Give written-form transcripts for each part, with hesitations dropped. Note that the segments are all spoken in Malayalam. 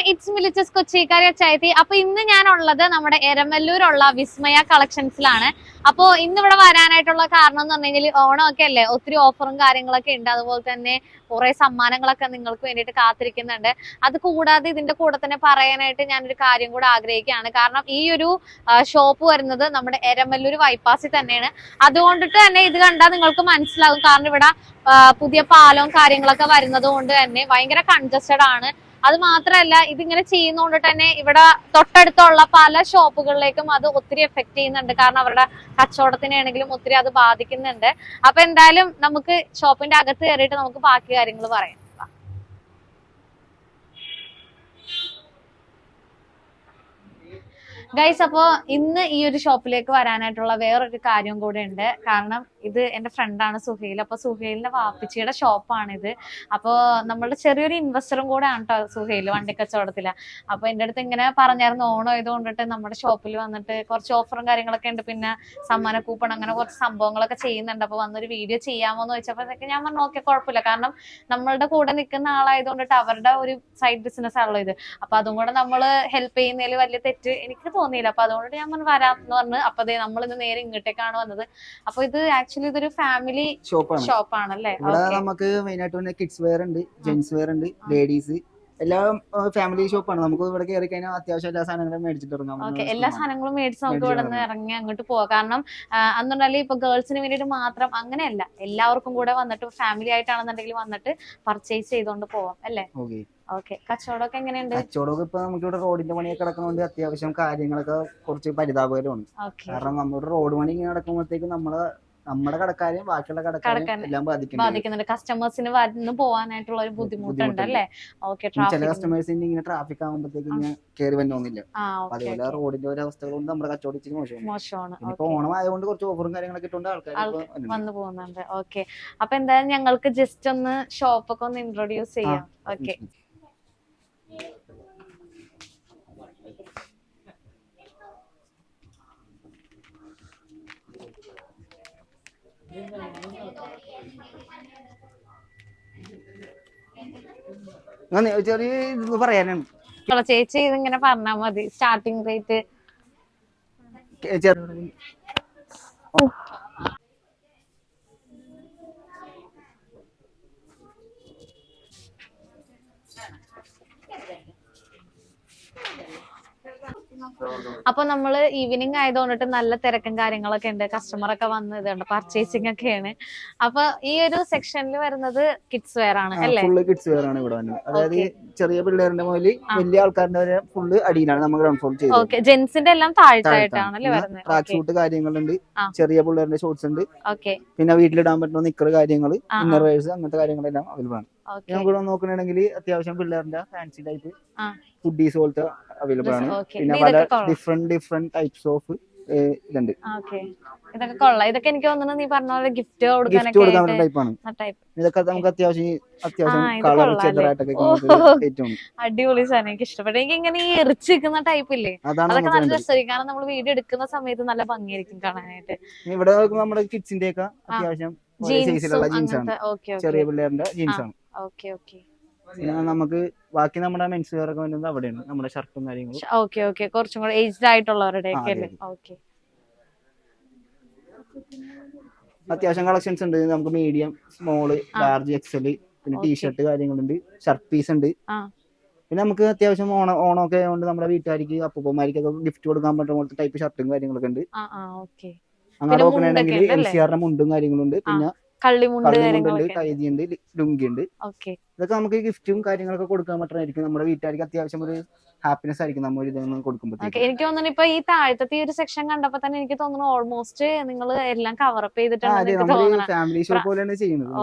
ഇറ്റ്സ് മിലിച്ചസ് കൊച്ചിക്കാരി അച്ചായത്തി. അപ്പൊ ഇന്ന് ഞാനുള്ളത് നമ്മുടെ എരമല്ലൂരുള്ള വിസ്മയ കളക്ഷൻസിലാണ്. അപ്പൊ ഇന്ന് ഇവിടെ വരാനായിട്ടുള്ള കാരണം എന്ന് പറഞ്ഞു കഴിഞ്ഞാൽ ഓണമൊക്കെ അല്ലേ, ഒത്തിരി ഓഫറും കാര്യങ്ങളൊക്കെ ഉണ്ട്. അതുപോലെ തന്നെ കുറെ സമ്മാനങ്ങളൊക്കെ നിങ്ങൾക്ക് വേണ്ടിയിട്ട് കാത്തിരിക്കുന്നുണ്ട്. അത് കൂടാതെ ഇതിന്റെ കൂടെ തന്നെ പറയാനായിട്ട് ഞാനൊരു കാര്യം കൂടെ ആഗ്രഹിക്കുകയാണ്. കാരണം ഈ ഒരു ഷോപ്പ് വരുന്നത് നമ്മുടെ എരമല്ലൂർ ബൈപ്പാസിൽ തന്നെയാണ്. അതുകൊണ്ടിട്ട് തന്നെ ഇത് കണ്ടാൽ നിങ്ങൾക്ക് മനസ്സിലാകും. കാരണം ഇവിടെ പുതിയ പാലവും കാര്യങ്ങളൊക്കെ വരുന്നത് കൊണ്ട് തന്നെ ഭയങ്കര കൺജസ്റ്റഡ് ആണ്. അത് മാത്രമല്ല, ഇതിങ്ങനെ ചെയ്യുന്നതുകൊണ്ട് തന്നെ ഇവിടെ തൊട്ടടുത്തുള്ള പല ഷോപ്പുകളിലേക്കും അത് ഒത്തിരി എഫക്ട് ചെയ്യുന്നുണ്ട്. കാരണം അവരുടെ കച്ചവടത്തിനാണെങ്കിലും ഒത്തിരി അത് ബാധിക്കുന്നുണ്ട്. അപ്പൊ എന്തായാലും നമുക്ക് ഷോപ്പിന്റെ അകത്ത് കയറിയിട്ട് നമുക്ക് ബാക്കി കാര്യങ്ങൾ പറയാം. ഗൈസ്, അപ്പോ ഇന്ന് ഈ ഒരു ഷോപ്പിലേക്ക് വരാനായിട്ടുള്ള വേറൊരു കാര്യം കൂടെ ഉണ്ട്. കാരണം ഇത് എന്റെ ഫ്രണ്ടാണ് സുഹൈൽ. അപ്പൊ സുഹൈലിന്റെ വാപ്പിച്ചിയുടെ ഷോപ്പാണിത്. അപ്പൊ നമ്മളുടെ ചെറിയൊരു ഇൻവെസ്റ്ററും കൂടെ ആണ് കേട്ടോ സുഹൈൽ, വണ്ടിക്കച്ചവടത്തില. അപ്പൊ എന്റെ അടുത്ത് ഇങ്ങനെ പറഞ്ഞായിരുന്നു, ഓണം ഇതുകൊണ്ടിട്ട് നമ്മുടെ ഷോപ്പിൽ വന്നിട്ട് കുറച്ച് ഓഫറും കാര്യങ്ങളൊക്കെ ഉണ്ട്, പിന്നെ സമ്മാന കൂപ്പൺ, അങ്ങനെ കുറച്ച് സംഭവങ്ങളൊക്കെ ചെയ്യുന്നുണ്ട്. അപ്പൊ വന്നൊരു വീഡിയോ ചെയ്യാമോന്ന് ചോദിച്ചപ്പോഴത്തേക്ക് ഞാൻ പറഞ്ഞു ഓക്കെ, കുഴപ്പമില്ല. കാരണം നമ്മളുടെ കൂടെ നിൽക്കുന്ന ആളായതുകൊണ്ടിട്ട് അവരുടെ ഒരു സൈഡ് ബിസിനസ് ആണല്ലോ ഇത്. അപ്പൊ അതും കൂടെ നമ്മള് ഹെൽപ്പ് ചെയ്യുന്നതിൽ വലിയ തെറ്റ് എനിക്ക് തോന്നിയില്ല. അപ്പൊ അതുകൊണ്ട് ഞാൻ പറഞ്ഞു വരാമെന്ന് പറഞ്ഞു. അപ്പൊ അതെ, നമ്മളിന്ന് നേരെ ഇങ്ങോട്ടേക്കാണ് വന്നത്. അപ്പൊ ഇത് ആക്ച്വലി ഇതൊരു ഫാമിലി ഷോപ്പാണല്ലേ. ഇവിടെ നമുക്ക് മെയിൻ ആയിട്ട് കിഡ്സ് വെയർ ഉണ്ട്, ജെന്റ്സ് വെയർ ഉണ്ട്, ലേഡീസ്, എല്ലാം ഫാമിലി ഷോപ്പാണ്. നമുക്ക് ഇവിടെ കയറി കഴിഞ്ഞാൽ അത്യാവശ്യം എല്ലാ സാധനങ്ങളും മേടിച്ചിട്ട് ഇറങ്ങാം. എല്ലാ സാധനങ്ങളും മേടിച്ച് നമുക്ക് ഇവിടെ നിന്ന് ഇറങ്ങി അങ്ങോട്ട് പോവാം. കാരണം അന്നുണ്ടാലും ഇപ്പൊ ഗേൾസിന് വേണ്ടിയിട്ട് മാത്രം അങ്ങനെയല്ല, എല്ലാവർക്കും കൂടെ വന്നിട്ട് ഫാമിലി ആയിട്ടാണെന്നുണ്ടെങ്കിൽ വന്നിട്ട് പർച്ചേസ് ചെയ്തോണ്ട് പോവാം അല്ലേ. ഓക്കെ, കച്ചവടമൊക്കെ എങ്ങനെയുണ്ട്? കച്ചവടമൊക്കെ ഇപ്പൊ നമുക്ക് ഇവിടെ റോഡിന്റെ പണിയൊക്കെ നടക്കുന്നതുകൊണ്ട് അത്യാവശ്യം കാര്യങ്ങളൊക്കെ കുറച്ച് പരിതാപകരമാണ്. കാരണം നമ്മുടെ റോഡ് പണി ഇങ്ങനെ നടക്കുമ്പോഴത്തേക്ക് നമ്മുടെ കടക്കാരെയും ബാക്കിയുള്ള കടക്കാരെയും എല്ലാം ബാധിക്കുന്നുണ്ട്. കസ്റ്റമേഴ്സിന് വന്ന് പോവാനായിട്ടുള്ള ഒരു ബുദ്ധിമുട്ടുണ്ട് അല്ലേ. ചില കസ്റ്റമേഴ്സിന് ഇങ്ങനെ ട്രാഫിക് ആകുമ്പോഴത്തേക്ക് ഇങ്ങനെ കയറി വന്നോന്നില്ല. അതുപോലെ റോഡിന്റെ ഒരു അവസ്ഥകൾ കൊണ്ട് നമ്മുടെ കച്ചവടം ഇച്ചിരി മോശമാണ്. ഇപ്പൊ ഓണം ആയതുകൊണ്ട് കുറച്ച് ഓഫറും കാര്യങ്ങളൊക്കെ ഇട്ടുകൊണ്ട് ആൾക്കാർ വന്നു പോകുന്നുണ്ട്. ഓക്കെ, അപ്പൊ എന്തായാലും ഞങ്ങൾക്ക് ജസ്റ്റ് ഒന്ന് ഷോപ്പൊക്കെ ഒന്ന് ഇൻട്രൊഡ്യൂസ് ചെയ്യാം. ഓക്കെ, ചെറിയ ഇത് പറയാനാണ്. ചേച്ചി ഇതിങ്ങനെ പറഞ്ഞാ മതി. സ്റ്റാർട്ടിങ് റേറ്റ് അപ്പൊ നമ്മള് ഈവനിങ് ആയതുകൊണ്ടിട്ട് നല്ല തിരക്കും കാര്യങ്ങളൊക്കെ ഉണ്ട്. കസ്റ്റമർ ഒക്കെ വന്ന് ഇതുണ്ട്, പർച്ചേസിംഗ് ഒക്കെയാണ്. അപ്പൊ ഈ ഒരു സെക്ഷനിൽ വരുന്നത് കിഡ്സ് വെയർ ആണ് അല്ലേ? ഫുള്ള് കിഡ്സ് വെയർ ആണ് ഇവിടെ. അതായത് ചെറിയ പിള്ളേരുടെ മുതൽ വലിയ ആൾക്കാരുടെ വരെ ഫുള്ള് അടിയിലാണ് നമ്മൾ കൺഫോം ചെയ്തത്. ഓക്കെ, ജെന്റ്സിന്റെ എല്ലാം താഴ്ത്തായിട്ടാണല്ലേ വരുന്നത്. ട്രാക്ക് ഷൂട്ട് കാര്യങ്ങളുണ്ട്, ചെറിയ പിള്ളേരുടെ ഷോർട്സ് ഉണ്ട്, പിന്നെ വീട്ടിലിടാൻ പറ്റുന്ന നിക്കർ കാര്യങ്ങൾ, ഇന്നർ വെയർസ്, അങ്ങനത്തെ കാര്യങ്ങളെല്ലാം അവൈലബിൾ ആണ്. നമുക്ക് നോക്കണമെങ്കിൽ അത്യാവശ്യം പിള്ളേരുടെ ഫാൻസി ടൈപ്പ് ഹുഡീസ് പോലത്തെ അവൈലബിൾ ആണ്. പിന്നെ പല ഡിഫറെന്റ് ടൈപ്സ് ഓഫ് ഇതുണ്ട്. ഇതൊക്കെ കൊള്ളാം. ഇതൊക്കെ എനിക്ക് തോന്നുന്നു നീ പറഞ്ഞ പോലെ ഗിഫ്റ്റ് കൊടുക്കാൻ ടൈപ്പാണ്. ഇതൊക്കെ നമുക്ക് അത്യാവശ്യം കളർ ചെറുതായിട്ടൊക്കെ അടിപൊളി സാധനം, എനിക്ക് ഇഷ്ടപ്പെട്ടു. എനിക്ക് ഇങ്ങനെ ഈ എറിച്ച് നിൽക്കുന്ന ടൈപ്പ് ഇല്ലേ, അതൊക്കെ നല്ല രസമായിരിക്കും. കാരണം നമ്മൾ വീഡിയോ എടുക്കുന്ന സമയത്ത് നല്ല ഭംഗിയായിരിക്കും കാണാനായിട്ട്. ഇവിടെ നമ്മുടെ കിഡ്സിന്റെ ഒക്കെ അത്യാവശ്യം ചെറിയ പിള്ളേരുടെ ജീൻസ് ആണ്. പിന്നെ നമുക്ക് ബാക്കി നമ്മുടെ മെൻസ് വെയർ ഒക്കെ വരുന്നത് അവിടെയാണ്, നമ്മുടെ ഷർട്ടും കാര്യങ്ങളും. കുറച്ചും കൂടെ ഏജ്ഡ് ആയിട്ടുള്ളവരുടെ അത്യാവശ്യം കളക്ഷൻസ് ഉണ്ട്. നമുക്ക് മീഡിയം, സ്മോള്, ലാർജ്, എക്സല്, പിന്നെ ടീഷർട്ട് കാര്യങ്ങളുണ്ട്, ഷർട്ട് പീസ് ഉണ്ട്. പിന്നെ നമുക്ക് അത്യാവശ്യം ഓണമൊക്കെ ആയതുകൊണ്ട് നമ്മുടെ വീട്ടുകാർക്ക് അപ്പൂപ്പന്മാർക്കൊക്കെ ഗിഫ്റ്റ് കൊടുക്കാൻ പറ്റുന്ന പോലത്തെ ടൈപ്പ് ഷർട്ടും കാര്യങ്ങളൊക്കെ ഉണ്ട്. അങ്ങനെ നോക്കണമെങ്കിൽ എൽസിആറിന്റെ മുണ്ടും കാര്യങ്ങളുണ്ട്, പിന്നെ കള്ളിമുണ്ട്, കൈദിയുണ്ട്, ലുങ്കിയുണ്ട്. ഇതൊക്കെ നമുക്ക് ഗിഫ്റ്റും കാര്യങ്ങളൊക്കെ കൊടുക്കാൻ പറ്റുന്നതായിരിക്കും. നമ്മുടെ വീട്ടുകാർക്ക് അത്യാവശ്യം ഒരു ഹാപ്പിനെസ് ആയിരിക്കും നമ്മൾ ഇതൊന്നും കൊടുക്കുമ്പോഴത്തേക്ക്. എനിക്ക് തോന്നുന്നു ഇപ്പൊ ഈ താഴത്തെ ഈ ഒരു സെക്ഷൻ കണ്ടപ്പോ തന്നെ എനിക്ക് തോന്നുന്നു ഓൾമോസ്റ്റ് നിങ്ങൾ എല്ലാം കവറപ്പ് ചെയ്തിട്ടുണ്ട്. ഫാമിലി ഷോ പോലെയാണ് ചെയ്യുന്നത്.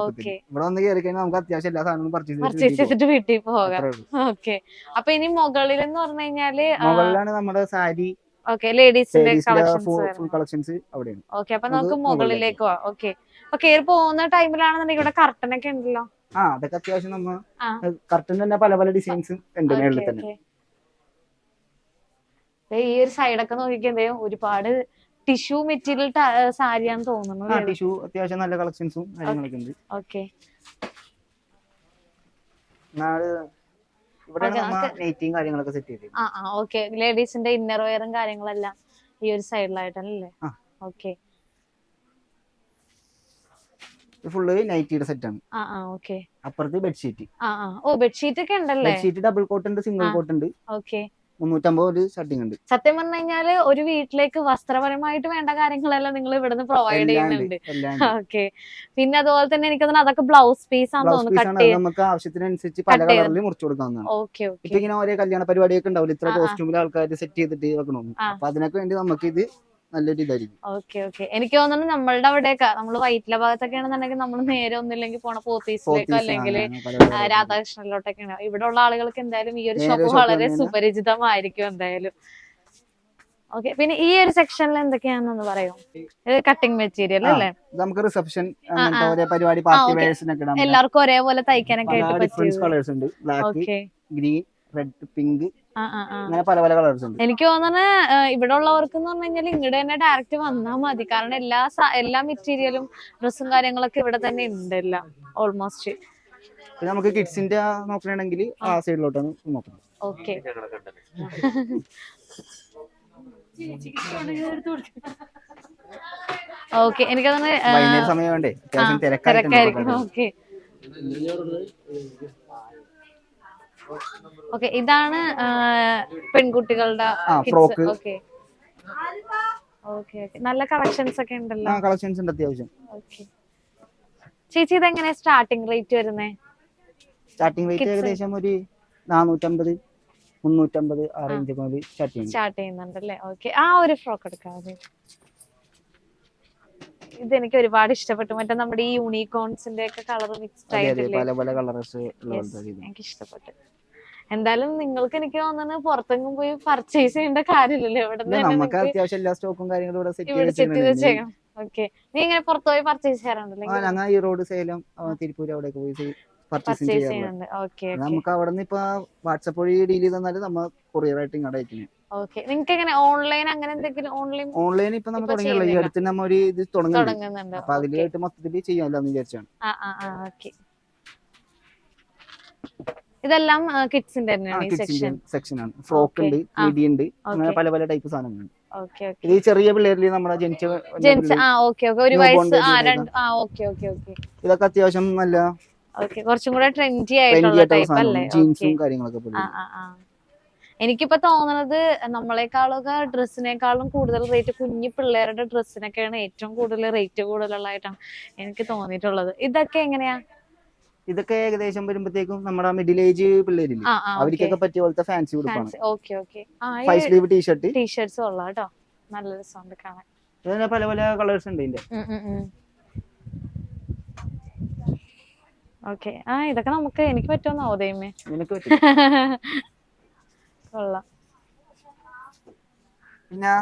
ഇവിടെ വന്ന് കയറി കഴിഞ്ഞാൽ നമുക്ക് അത്യാവശ്യം എല്ലാ സാധനവും പർച്ചേസ് ചെയ്തിട്ട് വീട്ടിൽ പോകാം. ഓക്കെ, അപ്പൊ ഇനി മുകളിൽ എന്ന് പറഞ്ഞു കഴിഞ്ഞാല് മുകളിലാണ് നമ്മുടെ സാരി, ലേഡീസിന്റെ ഫുൾ കളക്ഷൻസ് അവിടെയാണ്. ഓക്കെ, അപ്പൊ നമുക്ക് മുകളിലേക്ക് പോവാം. ഓക്കെ, അപ്പൊ കയറി പോകുന്ന ടൈമിലാണെന്നുണ്ടെങ്കിൽ ഇവിടെ കർട്ടൻ ഒക്കെ ഉണ്ടല്ലോ. അതൊക്കെ അത്യാവശ്യം നമ്മൾ കർട്ടൻ തന്നെ പല പല ഡിസൈൻസ് ഉണ്ട് മേളിൽ തന്നെ. ഈ ഒരു സൈഡൊക്കെ നോക്കിക്കേ, ഒരുപാട് ടിഷ്യൂ മെറ്റീരിയൽ സാരിയാന്ന് തോന്നുന്നു. ടിഷ്യൂ അത്യാവശ്യം നല്ല കളക്ഷൻസും കാര്യങ്ങളൊക്കെ ഉണ്ട്. ഓക്കെ, ഇവിടെയാണ് നമ്മ നെറ്റിയും കാര്യങ്ങളൊക്കെ സെറ്റ് ചെയ്തത്. ഓക്കെ. ലേഡീസിന്റെ ഇന്നർ വെയറും കാര്യങ്ങളെല്ലാം ഈ ഒരു സൈഡിലായിട്ടല്ലേ? ഓക്കെ. ഫുള്ള് നൈറ്റിയുടെ സെറ്റ് ആണ്. ഓക്കെ. അപ്പുറത്ത് ബെഡ്ഷീറ്റ്. ബെഡ്ഷീറ്റ് ഒക്കെ ഉണ്ടല്ലേ? ബെഡ്ഷീറ്റ് ഡബിൾ കോട്ട് ഉണ്ട്, സിംഗിൾ കോട്ട് ഉണ്ട്. ഓക്കെ. 350 ഒരു ഷർട്ടിംഗ് ഉണ്ട്. സത്യം പറഞ്ഞു കഴിഞ്ഞാല് ഒരു വീട്ടിലേക്ക് വസ്ത്രപരമായിട്ട് വേണ്ട കാര്യങ്ങളെല്ലാം നിങ്ങൾ ഇവിടുന്ന് പ്രൊവൈഡ് ചെയ്യുന്നുണ്ട്. ഓക്കെ. പിന്നെ അതുപോലെ തന്നെ എനിക്ക് തോന്നുന്നു അതൊക്കെ ബ്ലൗസ് പീസ് ആണെന്ന് തോന്നുന്നു. നമുക്ക് ആവശ്യത്തിനനുസരിച്ച് പല കളറിൽ മുറിച്ചു കൊടുക്കാവുന്നതാണ്. ഇപ്പൊ ഇങ്ങനെ ഓരോ കല്യാണ പരിപാടിയൊക്കെ ഉണ്ടാവില്ല, ഇത്ര കോസ്റ്റ്യൂമിൽ ആൾക്കാർ സെറ്റ് ചെയ്തിട്ട് വെക്കണമെന്ന്. അപ്പൊ അതിനൊക്കെ വേണ്ടി നമുക്ക് ഇത് നല്ലൊരു ഇതായിരിക്കും. ഓക്കെ. എനിക്ക് തോന്നുന്നു നമ്മളുടെ അവിടെയൊക്കെ നമ്മള് വൈറ്റില ഭാഗത്തൊക്കെ ആണെന്നുണ്ടെങ്കിൽ നമ്മൾ നേരെ ഒന്നില്ലെങ്കിൽ പോണ പോത്തീസിലേക്കോ അല്ലെങ്കിൽ രാധാകൃഷ്ണനിലോട്ടൊക്കെയാണ്. ഇവിടെ ഉള്ള ആളുകൾക്ക് എന്തായാലും ഈ ഒരു ഷോപ്പ് വളരെ സുപരിചിതമായിരിക്കും എന്തായാലും. ഓക്കെ. പിന്നെ ഈ ഒരു സെക്ഷനിൽ എന്തൊക്കെയാണെന്ന് പറയോ? കട്ടിംഗ് മെറ്റീരിയൽ അല്ലേ? നമുക്ക് റിസപ്ഷൻ പരിപാടി പാർട്ടി വെയർസിനൊക്കെ എല്ലാവർക്കും ഒരേപോലെ തയ്ക്കാനൊക്കെ ആയിട്ട് പറ്റിയ കളേഴ്സ് ഉണ്ട്. ബ്ലാക്ക്, ഗ്രീൻ, റെഡ്, പിങ്ക്, അങ്ങനെ പല പല കളേഴ്സ് ഉണ്ട്. എനിക്ക് തോന്നുന്നത് ഇവിടെ ഉള്ളവർക്ക് എന്ന് പറഞ്ഞു കഴിഞ്ഞാൽ ഇങ്ങോട്ട് തന്നെ ഡയറക്റ്റ് വന്നാൽ മതി. കാരണം എല്ലാ മെറ്റീരിയലും ഡ്രസ്സും കാര്യങ്ങളൊക്കെ ഇവിടെ തന്നെ ഉണ്ട് എല്ലാം ഓൾമോസ്റ്റ്. നമുക്ക് കിഡ്സിന്റെ നോക്കണമെങ്കിൽ ആ സൈഡിലോട്ടാണ് നോക്കുന്നത്. ഓക്കെ. ഓക്കെ. എനിക്ക് വൈകുന്നേരം സമയം വേണ്ടേ, അത്യാവശ്യം തിരക്കായിരിക്കും. ഓക്കെ. ഓക്കെ. ഇതാണ് പെൺകുട്ടികളുടെ ഫ്രോക്ക്. ഓക്കെ. നല്ല കളക്ഷൻസ് ഒക്കെ ഉണ്ടല്ലോ. കളക്ഷൻസ് ഉണ്ട് അത്യാവശ്യം. ഓക്കെ. ചേച്ചി ഇതെങ്ങനെ സ്റ്റാർട്ടിംഗ് റേറ്റ് വരുന്നേ? സ്റ്റാർട്ടിംഗ് റേറ്റ് ഏകദേശം ഒരു 450, 350 ആ റേഞ്ച് മുതൽ സ്റ്റാർട്ട് ചെയ്യുന്നുണ്ടല്ലേ? ഓക്കെ. ഒരു ഫ്രോക്ക് എടുക്കാം. ഇതെനിക്ക് ഒരുപാട് ഇഷ്ടപ്പെട്ടു. മറ്റേ നമ്മുടെ ഈ യൂണിക്കോൺസിന്റെ ഒക്കെ കളർ മിക്സ്ഡ് ആയിട്ടില്ലേ? എനിക്ക് ഇഷ്ടപ്പെട്ടു. എന്തായാലും നിങ്ങൾക്ക് എനിക്ക് തോന്നുന്നു പുറത്തെങ്ങും പോയി പർച്ചേസ് ചെയ്യേണ്ട കാര്യമില്ലല്ലോ, ഇവിടെ നമുക്ക് അത്യാവശ്യം എല്ലാ സ്റ്റോക്കും കാര്യങ്ങളും ഇവിടെ സെറ്റ് ചെയ്യണം. ഓക്കെ. നീ ഇങ്ങനെ പുറത്ത് പോയി പർച്ചേസ് ചെയ്യാറുണ്ടല്ലോ? ഞങ്ങൾ ഈ റോഡ് സേലം, തിരുപ്പൂർ അവിടെയൊക്കെ പോയി പർച്ചേസ് ചെയ്യാറുണ്ട്. നമുക്ക് അവിടെ നിന്ന് ഇപ്പൊ വാട്സാപ്പ് വഴി ഡീൽ ചെയ്താൽ നമ്മൾ കൊറിയർ ആയിട്ട് ഇങ്ങോട്ട് അയക്കുന്നത്. ഓക്കെ. നിങ്ങൾക്ക് എങ്ങനെ ഓൺലൈൻ അങ്ങനെ എന്തെങ്കിലും ഓൺലൈൻ ഇപ്പൊ നമ്മൾ തുടങ്ങിയല്ലോ, ഈ അടുത്ത് നമ്മൾ ഒരു ഇത് തുടങ്ങുന്നുണ്ട്. അപ്പൊ അതിലായിട്ട് മൊത്തത്തിൽ ചെയ്യാമല്ലോ എന്ന് വിചാരിച്ചാണ്. ഓക്കെ. ഇതെല്ലാം കിഡ്സിന്റെ സെക്ഷൻ ആണ്. ഫ്രോക്ക് ഉണ്ട്, മിഡി ഉണ്ട്, അങ്ങനെ പല പല ടൈപ്പ് സാധനങ്ങളുണ്ട്. ഇത് ചെറിയ പിള്ളേരിൽ നമ്മുടെ ഒരു വയസ്സ് ഇതൊക്കെ അത്യാവശ്യം നല്ല കുറച്ചും കൂടെ ട്രെൻഡി ആയിട്ടുള്ള ടൈപ്പ് അല്ലേ? ജീൻസും കാര്യങ്ങളൊക്കെ. എനിക്കിപ്പോ തോന്നുന്നത് നമ്മളെക്കാളൊക്കെ ഡ്രസ്സിനേക്കാളും കൂടുതൽ റേറ്റ് കുഞ്ഞു പിള്ളേരുടെ ഡ്രസ്സിനൊക്കെയാണ് ഏറ്റവും കൂടുതൽ റേറ്റ് കൂടുതലുള്ളതായിട്ടാണ് എനിക്ക് തോന്നിയിട്ടുള്ളത്. ഇതൊക്കെ എങ്ങനെയാ? ഇതൊക്കെ ഏകദേശം വരുമ്പോഴത്തേക്കും നമ്മുടെ മിഡിൽ ഏജ് പിള്ളേരില്ലേ, അവർക്കൊക്കെ പറ്റിയ പോലത്തെ ഫാൻസി ഉടുപ്പാണ്. 5 സ്ലീവ് ടീഷർട്ട്സ് ഉള്ള കേട്ടോ, നല്ല രസമുണ്ട് കാണാൻ. ഇതിന് പല പല കളേഴ്സ് ഉണ്ട് ഇതിന്റെ. ഓക്കെ. ഇതൊക്കെ എനിക്ക് പറ്റുമെന്നോ ദൈവമേ? കൊള്ളാം. പിന്നെ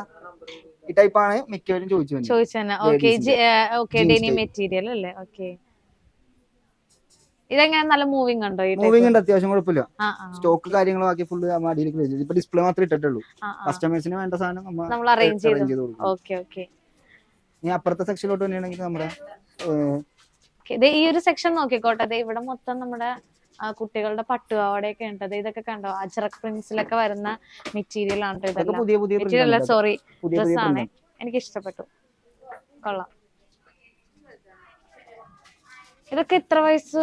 ഈ ടൈപ്പാണ് മിക്കവരും ചോദിച്ചു. ഓക്കെ. ഡെനിം മെറ്റീരിയൽ അല്ലേ? ഓക്കെ. ഇതെങ്ങനെ നല്ല മൂവിംഗ് ഉണ്ടോ? മൂവിംഗ് ഉണ്ട്, അത്യാവശ്യം കുഴപ്പമില്ല. സ്റ്റോക്ക് കാര്യങ്ങളും ആക്കി ഫുള്ള് അടിയിലേക്ക് വെച്ചു. ഇപ്പൊ ഡിസ്പ്ലേ മാത്രമേ ഇട്ടിട്ടുള്ളൂ. കസ്റ്റമേഴ്സിന് വേണ്ട സാധനം നമ്മൾ അറേഞ്ച് ചെയ്ത് കൊടുക്കും. ഓക്കെ. ഇനി അപ്പുറത്തെ സെക്ഷനിലോട്ട് വരികയാണെങ്കിൽ നമ്മുടെ ഈ ഒരു സെക്ഷൻ നോക്കിക്കോട്ടെ. ഇവിടെ മൊത്തം നമ്മുടെ കുട്ടികളുടെ പട്ടുപാവാടയൊക്കെ ഉണ്ട്. ഇതൊക്കെ കണ്ടോ? അജ്രക് പ്രിന്റ്സിലൊക്കെ വരുന്ന മെറ്റീരിയൽ ആണ്. സോറി, ഡ്രസ് ആണ്. എനിക്ക് ഇഷ്ടപ്പെട്ടു. കൊള്ളാം. ഇതൊക്കെ എത്ര വയസ്സ്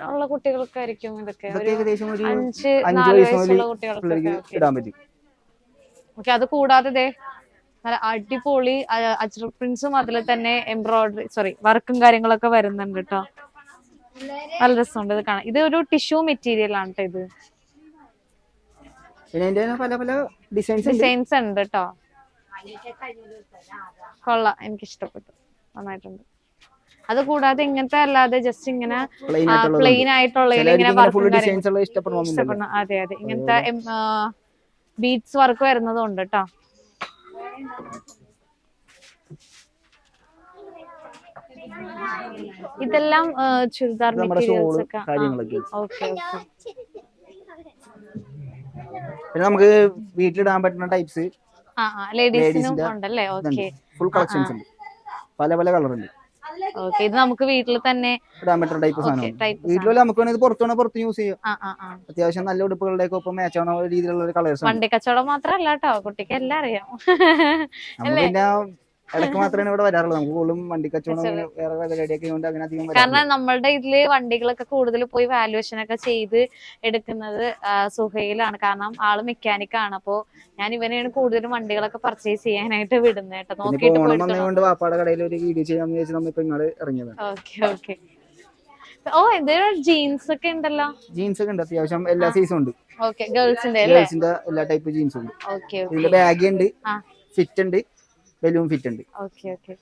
ഉള്ള കുട്ടികൾക്കായിരിക്കും? ഇതൊക്കെ 5-4 വയസ്സുള്ള കുട്ടികൾക്ക്. ഓക്കെ. അത് കൂടാതെ നല്ല അടിപൊളി അജ്രക് പ്രിന്റ്സും അതിൽ തന്നെ വർക്കും കാര്യങ്ങളൊക്കെ വരുന്നുണ്ട് കേട്ടോ. നല്ല രസമുണ്ട് ഇത് കാണാൻ. ഇത് ഒരു ടിഷ്യൂ മെറ്റീരിയൽ ആണ് കേട്ടോ. ഇത് പല പല ഡിസൈൻസ് ഉണ്ട് കേട്ടോ. കൊള്ളാം, എനിക്ക് ഇഷ്ടപ്പെട്ടു, നന്നായിട്ടുണ്ട്. അത് കൂടാതെ ഇങ്ങനത്തെ അല്ലാതെ ജസ്റ്റ് ഇങ്ങനെ പ്ലെയിൻ ആയിട്ടുള്ള ഇഷ്ടപ്പെടണം. അതെ, ഇങ്ങനത്തെ ബീഡ്സ് വർക്ക് വരുന്നതും ഉണ്ട് കേട്ടോ. ഇതെല്ലാം ചുരിദാർ മെറ്റീരിയൽസ് ഒക്കെ. ഓക്കെ. പിന്നെ നമുക്ക് വീട്ടിലിടാൻ പറ്റുന്ന ടൈപ്സ് ലേഡീസിനും ഉണ്ടല്ലേ? ഓക്കെ. ഫുൾ കളക്ഷൻസ് ഉണ്ട്, പല പല കളർ ഉണ്ട്. ഓക്കെ, ഇത് നമുക്ക് വീട്ടിൽ തന്നെ ഇടാൻ പറ്റുന്ന ടൈപ്പ് സാധനം. വീട്ടിൽ നമുക്ക് വേണമെങ്കിൽ പുറത്തു വേണമെങ്കിൽ പുറത്ത് യൂസ് ചെയ്യാം. അത്യാവശ്യം നല്ല ഉടുപ്പുകളുടെ ഒപ്പം മാച്ച് ആവുന്ന രീതിയിലുള്ള ഒരു കളേഴ്സ്. വണ്ടി കച്ചവടം മാത്രല്ല കേട്ടോ, കുട്ടിക്ക് എല്ലാം അറിയാം. പിന്നെ ഇടയ്ക്ക് മാത്രമേ ഇവിടെ വരാറുള്ളൂ. നമുക്ക് കൂടുതലും വണ്ടി കച്ചവടം വേറെ പരിപാടിയൊക്കെ കൊണ്ട് അങ്ങനെ അധികം. കാരണം നമ്മളുടെ ഇതില് വണ്ടികളൊക്കെ കൂടുതൽ പോയി വാല്യുവേഷൻ ഒക്കെ ചെയ്ത് എടുക്കുന്നത് സുഹൈലാണ്. കാരണം ആള് മെക്കാനിക് ആണ്. അപ്പൊ ഞാൻ ഇവനെയാണ് കൂടുതലും വണ്ടികളൊക്കെ പർച്ചേസ് ചെയ്യാനായിട്ട് വിടുന്നത് കേട്ടോ. നോക്കിയിട്ട് വാപ്പാടെ കടയിൽ ഒരു വീഡിയോ ചെയ്യാന്ന് വെച്ചാൽ നമ്മൾ ഇപ്പൊ ഇങ്ങോട്ട് ഇറങ്ങിയത്. Okay okay. ഓ, എന്തെങ്കിലും ജീൻസ് ഒക്കെ ഉണ്ടല്ലോ. ജീൻസ് ഒക്കെ ഉണ്ട്, അത്യാവശ്യം എല്ലാ സൈസും ഉണ്ട്. ഓക്കെ, ഗേൾസിന്റെ എല്ലാ ടൈപ്പ് ജീൻസും ഉണ്ട്. ഓക്കെ, ഇതിന്റെ ബാഗ് ഉണ്ട്, ഫിറ്റ് ഉണ്ട്, ബലൂൺ ഫിറ്റ് ഉണ്ട്. Okay okay.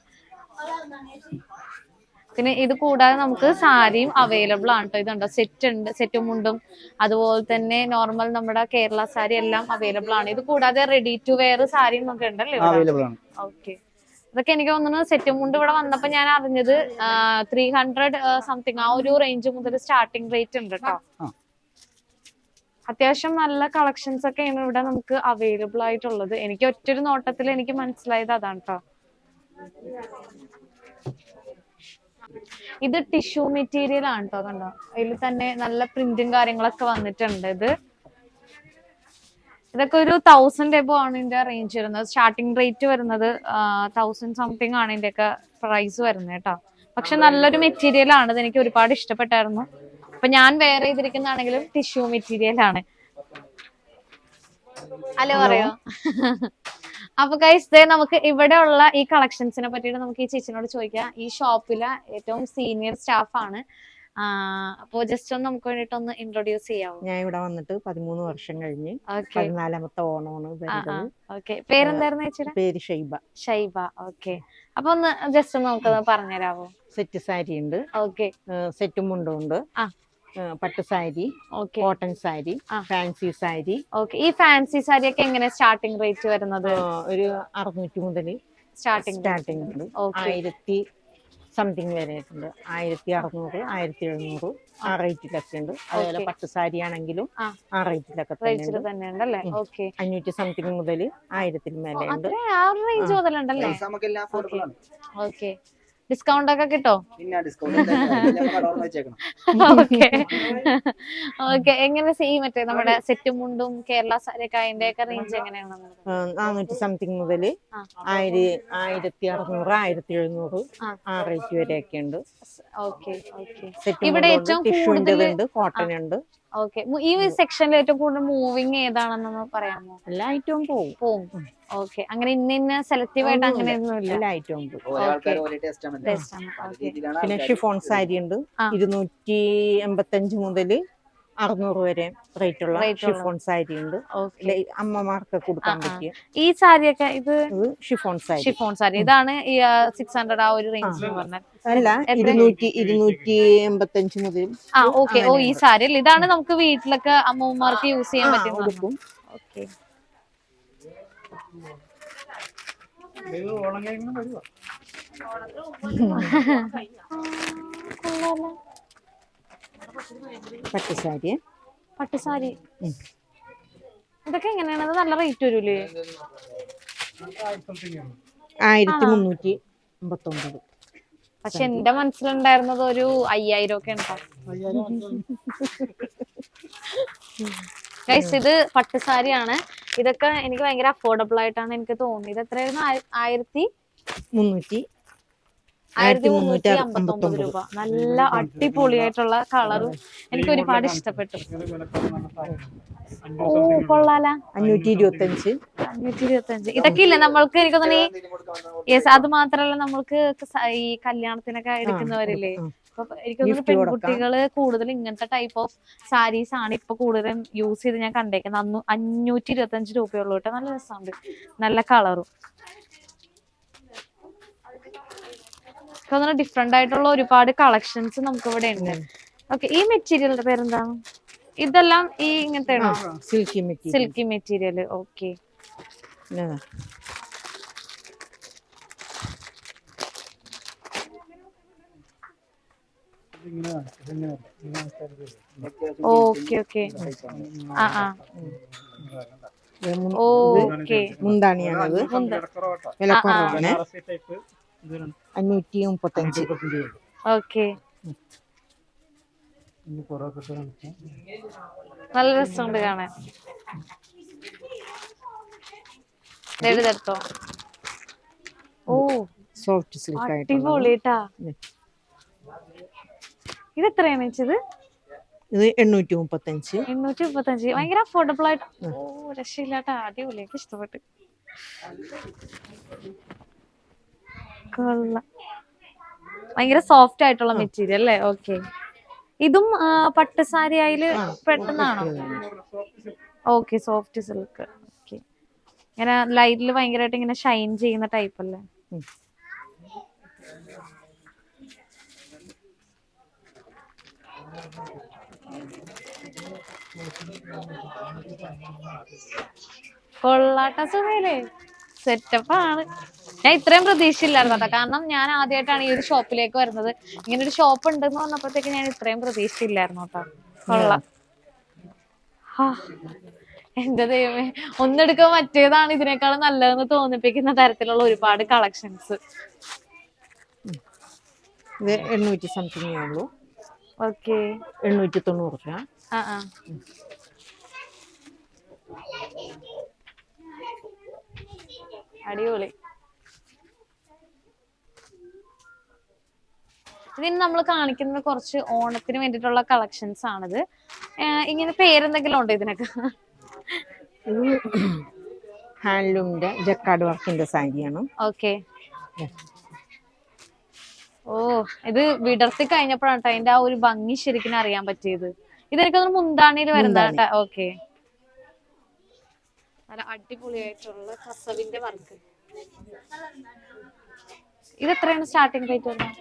പിന്നെ ഇത് കൂടാതെ നമുക്ക് സാരിയും അവൈലബിൾ ആണ് കേട്ടോ. ഇതുണ്ടോ, സെറ്റ് ഉണ്ട്, സെറ്റും മുണ്ടും അതുപോലെ തന്നെ നോർമൽ നമ്മുടെ കേരള സാരി എല്ലാം അവൈലബിൾ ആണ്. ഇത് കൂടാതെ റെഡി ടു വെയർ സാരിയും നമുക്ക് ഉണ്ടല്ലേ അവൈലബിൾ ആണ്. ഓക്കെ, ഇതൊക്കെ എനിക്ക് തോന്നുന്നു സെറ്റും മുണ്ട് ഇവിടെ വന്നപ്പോ ഞാൻ അറിഞ്ഞത് 300 സംതിങ് ആ ഒരു റേഞ്ച് മുതൽ സ്റ്റാർട്ടിംഗ് റേറ്റ് ഉണ്ട് കേട്ടോ. അത്യാവശ്യം നല്ല കളക്ഷൻസ് ഒക്കെയാണ് ഇവിടെ നമുക്ക് അവൈലബിൾ ആയിട്ടുള്ളത്. എനിക്ക് ഒറ്റൊരു നോട്ടത്തിൽ എനിക്ക് മനസ്സിലായത് അതാണ് കേട്ടോ. ഇത് ടിഷ്യൂ മെറ്റീരിയൽ ആണ് കേട്ടോ, കണ്ടോ. അതിൽ തന്നെ നല്ല പ്രിന്റും കാര്യങ്ങളൊക്കെ വന്നിട്ടുണ്ട്. ഇതൊക്കെ ഒരു 1000 എബോ ആണ് ഇതിന്റെ റേഞ്ച് വരുന്നത്. സ്റ്റാർട്ടിംഗ് റേറ്റ് വരുന്നത് 1000 സംതിങ് ആണ് ഇതിന്റെ ഒക്കെ പ്രൈസ് വരുന്നത് കേട്ടോ. പക്ഷെ നല്ലൊരു മെറ്റീരിയൽ ആണ്, ഇത് എനിക്ക് ഒരുപാട് ഇഷ്ടപ്പെട്ടായിരുന്നു. അപ്പൊ ഞാൻ വേറെ ചെയ്തിരിക്കുന്നതാണെങ്കിലും ടിഷ്യൂ മെറ്റീരിയൽ ആണ്. ഹലോ പറയോ. അപ്പൊ ഗൈസ്, നമുക്ക് ഇവിടെ ഉള്ള ഈ കളക്ഷൻസിനെ പറ്റിയിട്ട് നമുക്ക് ഈ ചേച്ചിനോട് ചോദിക്കാം. ഈ ഷോപ്പിലെ ഏറ്റവും സീനിയർ സ്റ്റാഫ് ആണ്. അപ്പൊ ജസ്റ്റ് ഒന്ന് നമുക്ക് വേണ്ടിട്ട് ഒന്ന് ഇൻട്രൊഡ്യൂസ് ചെയ്യാമോ? ഞാൻ ഇവിടെ വന്നിട്ട് 13 വർഷം കഴിഞ്ഞ് 14ാമത്തെ ഓണമാണ് വരുന്നത്. പേരെന്തായിരുന്നു ചേച്ചിയുടെ? പേര് ഷൈബ. ഷൈബ. ഓക്കെ, അപ്പൊ ഒന്ന് ജസ്റ്റ് ഒന്ന് നമുക്ക് പറഞ്ഞുതരാമോ? സെറ്റ് സാരി ഉണ്ട്, ഓക്കെ, സെറ്റും മുണ്ടും ഉണ്ട്, പട്ട് sari, cotton sari, fancy sari. Okay, ഈ ഫാൻസി സാരി ഒക്കെ എങ്ങനെ സ്റ്റാർട്ടിംഗ് റേറ്റ് വരുന്നത്? ഒരു 600 മുതൽ സ്റ്റാർട്ടിംഗ് ഉണ്ട്. 1000 സംതിങ് വരെ ഉണ്ട്. 1600, 1700 ആ റേറ്റിലൊക്കെ ഉണ്ട്. അതുപോലെ പട്ട് സാരി ആണെങ്കിലും ആ റേറ്റിലൊക്കെ തന്നെ ഉണ്ടല്ലേ. 500 സംതിങ് മുതൽ 1000 മേലെ ഉണ്ട്. റേഞ്ച് മുതലുണ്ടല്ലേ. ഓക്കെ, ഡിസ്കൗണ്ട് ഒക്കെ കിട്ടോ? ഓക്കെ, എങ്ങനെ സെയിം മറ്റേ നമ്മുടെ സെറ്റും മുണ്ടും കേരള സാരിയൊക്കെ അതിന്റെ ഒക്കെ റേഞ്ച് എങ്ങനെയാണ്? 400 സംതിങ് മുതൽ 1600, 1700 ആ റേറ്റ് വരെയൊക്കെ ഉണ്ട്. ഇവിടെ ഏറ്റവും കൂടുതൽ കോട്ടൺ ഉണ്ട്. ഓക്കെ, ഈ സെക്ഷനിൽ ഏറ്റവും കൂടുതൽ മൂവിങ് ഏതാണെന്ന് പറയാമോ? എല്ലാ ഐറ്റവും പോകും. ഓക്കെ, അങ്ങനെ ഇന്ന സെലക്റ്റീവ് ആയിട്ട് അങ്ങനെ ഒന്നുമില്ല, എല്ലാ ഐറ്റവും പോകും. പിന്നെ ഷിഫോൺ സാരി ഉണ്ട്, 285 മുതൽ 600 വരെ റേറ്റ് ഉള്ള ഷിഫോൺ സാരി ഉണ്ട്. അമ്മമാർക്ക് കൊടുക്കാൻ പറ്റിയ ഈ സാരിയൊക്കെ ഇത് ഷിഫോൺ സാരി ഇതാണ് ഈ 600 ആ ഒരു റേഞ്ച് പറഞ്ഞാൽ അല്ല, 285 മുതൽ. ഓക്കെ, ഓ ഈ സാരി അല്ലേ, ഇതാണ് നമുക്ക് വീട്ടിലൊക്കെ അമ്മമാർക്ക് യൂസ് ചെയ്യാൻ പറ്റും. ഓക്കെ, പട്ടുസാരി ഇതൊക്കെ എങ്ങനെയാണ്? നല്ല റേറ്റ് വരൂലേ? 1359. പക്ഷെ എന്റെ മനസ്സിലുണ്ടായിരുന്നത് ഒരു 5000 ഒക്കെ ഉണ്ടാവും. ഗൈസ്, ഇത് പട്ടുസാരിയാണ്. ഇതൊക്കെ എനിക്ക് ഭയങ്കര അഫോർഡബിൾ ആയിട്ടാണ് എനിക്ക് തോന്നിയത്. എത്രയായിരുന്നു? 1359 രൂപ. നല്ല അടിപൊളിയായിട്ടുള്ള കളറും എനിക്ക് ഒരുപാട് ഇഷ്ടപ്പെട്ടു. ഓ, കൊള്ളാല. 525. ഇതൊക്കെ ഇല്ല നമ്മൾക്ക്. എനിക്ക് തോന്നി അത് മാത്രല്ല, നമ്മൾക്ക് ഈ കല്യാണത്തിനൊക്കെ എടുക്കുന്നവരില്ലേ, എനിക്ക് തോന്നുന്നു പെൺകുട്ടികള് കൂടുതൽ ഇങ്ങനത്തെ ടൈപ്പ് ഓഫ് സാരീസ് ആണ് ഇപ്പൊ കൂടുതലും യൂസ് ചെയ്ത് ഞാൻ കണ്ടേക്കുന്നത്. 525 രൂപയുള്ളൂ കേട്ടോ. നല്ല രസമുണ്ട്, നല്ല കളറും. ഡിഫറെന്റ് ആയിട്ടുള്ള ഒരുപാട് കളക്ഷൻസ് നമുക്ക് ഇവിടെ ഉണ്ട്. ഓക്കെ, ഈ മെറ്റീരിയലിന്റെ പേരെന്താണ്? ഇതെല്ലാം ഈ ഇങ്ങനത്തെ silky material. Okay, okay okay. മുന്താണിയാണത്, വിലക്കുറവാണ്. 535. ഓക്കെ, നല്ല രസമുണ്ട് കാണാൻ. എഴുതട്ടോ. ഓ സോഫ്റ്റ് സിൽക്ക് ആയിട്ടുള്ളത്. അടിപൊളിട്ടാ. ഇത് എത്രയാണ് വെച്ചത്? ഇത് 835. 835. ഭയങ്കര അഫോർഡബിൾ ആയിട്ട്. ഓ രക്ഷയില്ലാട്ടാ, അടിപൊളി, എനിക്ക് ഇഷ്ടപ്പെട്ടു. കൊള്ളാം, ഭയങ്കര സോഫ്റ്റ് ആയിട്ടുള്ള മെറ്റീരിയൽ അല്ലേ? ഓക്കെ. ഇതും പട്ടുസാരി ആയാല് പെട്ടെന്നാണോ? Okay, soft silk. ഓക്കെ, ഇങ്ങനെ ലൈറ്റിൽ ഭയങ്കരമായിട്ട് ഇങ്ങനെ ഷൈൻ ചെയ്യുന്ന ടൈപ്പ് അല്ലേ? കൊള്ളാട്ട, സുഖയില്ലേ? സെറ്റപ്പ് ആണ്. ഞാൻ ഇത്രയും പ്രതീക്ഷയില്ലായിരുന്നു കേട്ടോ, കാരണം ഞാൻ ആദ്യമായിട്ടാണ് ഈ ഒരു ഷോപ്പിലേക്ക് വരുന്നത്. ഇങ്ങനെ ഒരു ഷോപ്പ് ഉണ്ടെന്ന് പറഞ്ഞപ്പോഴത്തേക്ക് ഞാൻ ഇത്രയും പ്രതീക്ഷയില്ലായിരുന്നു കേട്ടോ. കൊള്ളാം. എന്റെ ദൈവമേ, ഒന്നെടുക്കാൻ മറ്റേതാണ് ഇതിനേക്കാളും നല്ലതെന്ന് തോന്നിപ്പിക്കുന്ന തരത്തിലുള്ള ഒരുപാട് കളക്ഷൻസ്. ഇത് 800 സംതിങ് ഉള്ളൂ. ഓക്കെ, 890 രൂപ. അടിപൊളി. ഇതിന് നമ്മൾ കാണിക്കുന്നത് കുറച്ച് ഓണത്തിന് വേണ്ടിയിട്ടുള്ള കളക്ഷൻസ് ആണിത്. ഇങ്ങനെ പേരെന്തെങ്കിലും ഉണ്ടോ ഇതിനൊക്കെ? ഇത് ഹാൻഡ്ലൂമിന്റെ ജക്കാർഡ് വർക്കിന്റെ സാരിയാണ്. ഓക്കെ. ഓ, ഇത് വിടർത്തി കഴിഞ്ഞപ്പോഴാണ് അതിന്റെ ആ ഒരു ഭംഗി ശരിക്കും അറിയാൻ പറ്റിയത്. ഇതെനിക്കൊന്ന് മുന്താണിയിൽ വരുന്നതാ. ഓക്കെ, നല്ല അടിപൊളിയായിട്ടുള്ള കസവിന്റെ വർക്ക്. ഇത് എത്രയാണ് സ്റ്റാർട്ടിംഗ് റേറ്റ് വരുന്നത്?